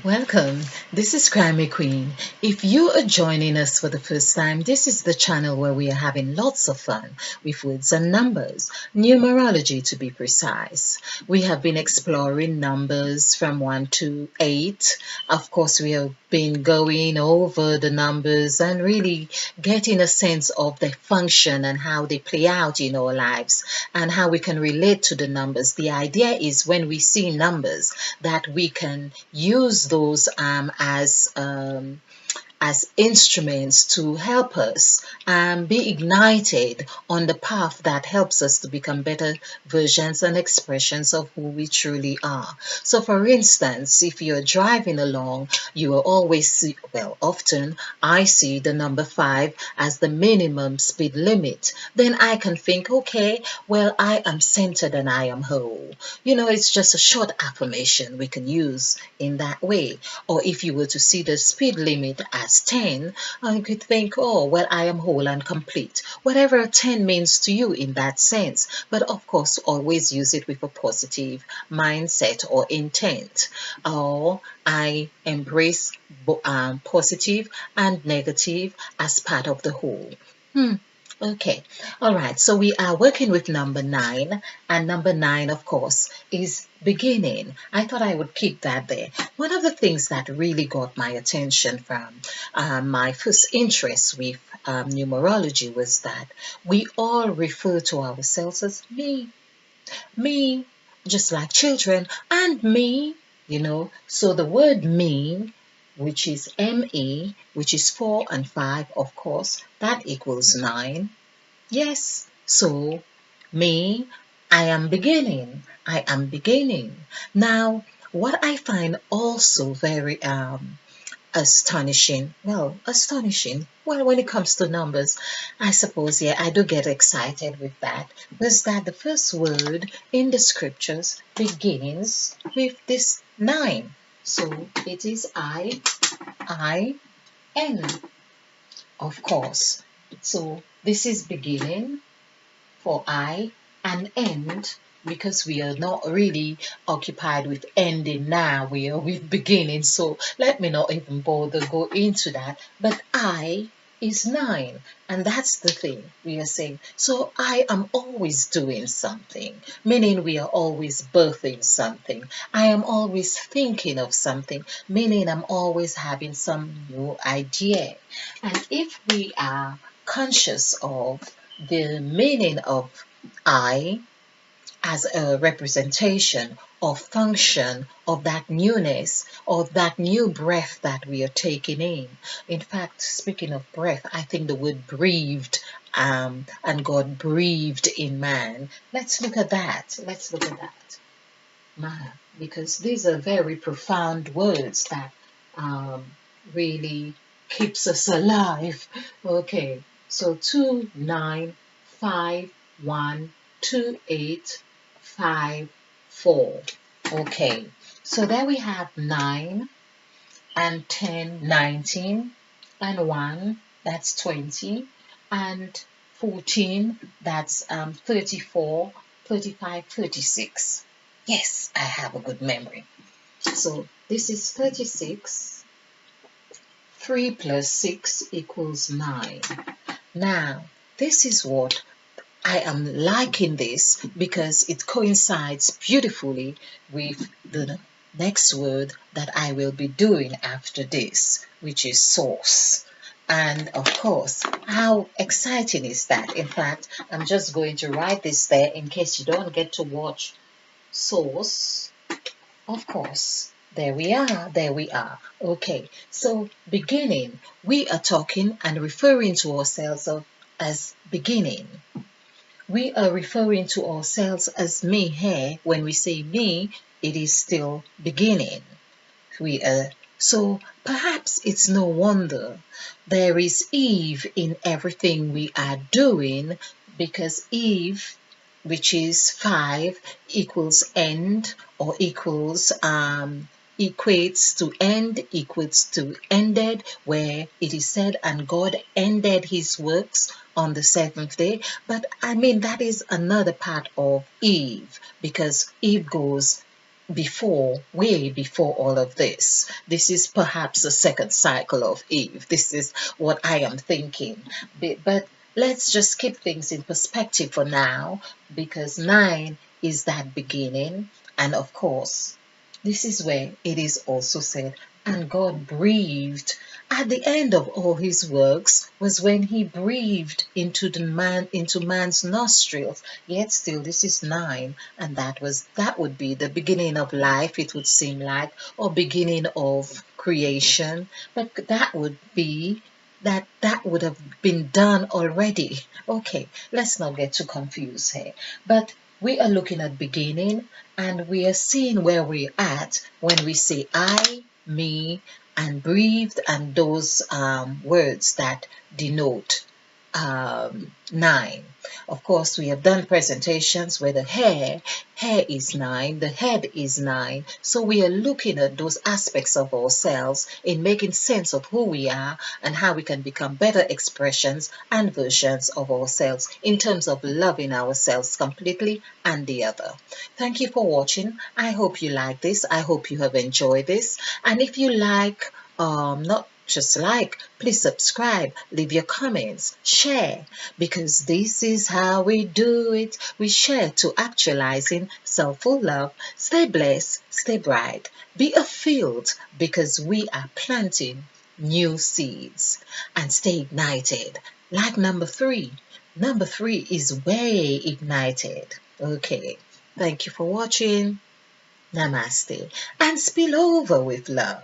Welcome. This is Grammy Queen. If you are joining us for the first time, this is the channel where we are having lots of fun with words and numbers, numerology to be precise. We have been exploring numbers from 1 to 8. Of course, we have been going over the numbers and really getting a sense of their function and how they play out in our lives and how we can relate to the numbers. The idea is when we see numbers that we can use those as instruments to help us be ignited on the path that helps us to become better versions and expressions of who we truly are. So, for instance, if you're driving along, you will always see, well, often I see the number 5 as the minimum speed limit. Then I can think, okay, well, I am centered and I am whole. It's just a short affirmation we can use in that way. Or if you were to see the speed limit as 10, you could think, oh, well, I am whole and complete. Whatever 10 means to you in that sense. But of course, always use it with a positive mindset or intent. Or I embrace positive and negative as part of the whole. Okay, all right. So we are working with number 9, and number 9, of course, is beginning. I thought I would keep that there. One of the things that really got my attention from my first interest with numerology was that we all refer to ourselves as me, just like children, and me. So the word me, which is me, which is 4 and 5, of course, that equals 9. Yes, so me, I am beginning. I am beginning. Now, what I find also very well, when it comes to numbers, I suppose, yeah, I do get excited with that, was that the first word in the scriptures begins with this 9. So it is I-N, of course. So this is beginning for I and end, because we are not really occupied with ending now, we are with beginning. So let me not even bother go into that. But I is 9, and that's the thing we are saying. So I am always doing something, meaning we are always birthing something. I am always thinking of something, meaning I'm always having some new idea. And if we are conscious of the meaning of I as a representation or function of that newness or that new breath that we are taking in. In fact, speaking of breath, I think the word breathed and God breathed in man. Let's look at that. Let's look at that. Man, because these are very profound words that um, really keeps us alive. Okay, so 2, 9, 5, 1, 2, 8, 5, 4. Okay, so there we have 9 and 10, 19, and 1, that's 20, and 14, that's 34, 35, 36. Yes, I have a good memory. So this is 36. 3 plus 6 equals 9. Now, this is what I am liking this because it coincides beautifully with the next word that I will be doing after this, which is source. And of course, how exciting is that? In fact, I'm just going to write this there in case you don't get to watch source. Of course, there we are, there we are. Okay, so beginning, we are talking and referring to ourselves as beginning. We are referring to ourselves as me here. When we say me, it is still beginning. So perhaps it's no wonder there is Eve in everything we are doing, because Eve, which is 5, equals end or equates to end, equates to ended, where it is said, and God ended his works on the seventh day. But I mean, that is another part of Eve, because Eve goes way before all of this. This is perhaps the second cycle of Eve. This is what I am thinking. But let's just keep things in perspective for now, because 9 is that beginning. And of course, this is where it is also said, and God breathed. At the end of all his works was when he breathed into man's nostrils. Yet still this is 9, and that would be the beginning of life, it would seem like, or beginning of creation. But that would have been done already. Okay, let's not get too confused here. But we are looking at beginning, and we are seeing where we're at when we say I, me, and breathed, and those words that denote 9. Of course, we have done presentations where the hair is 9, the head is 9. So we are looking at those aspects of ourselves in making sense of who we are and how we can become better expressions and versions of ourselves in terms of loving ourselves completely and the other. Thank you for watching. I hope you like this. I hope you have enjoyed this. And if you like, not just like, please subscribe, leave your comments, share, because this is how we do it. We share to actualizing self-full love. Stay blessed, stay bright, be a field, because we are planting new seeds, and stay ignited. Like number 3. Number 3 is way ignited. Okay, thank you for watching. Namaste, and spill over with love.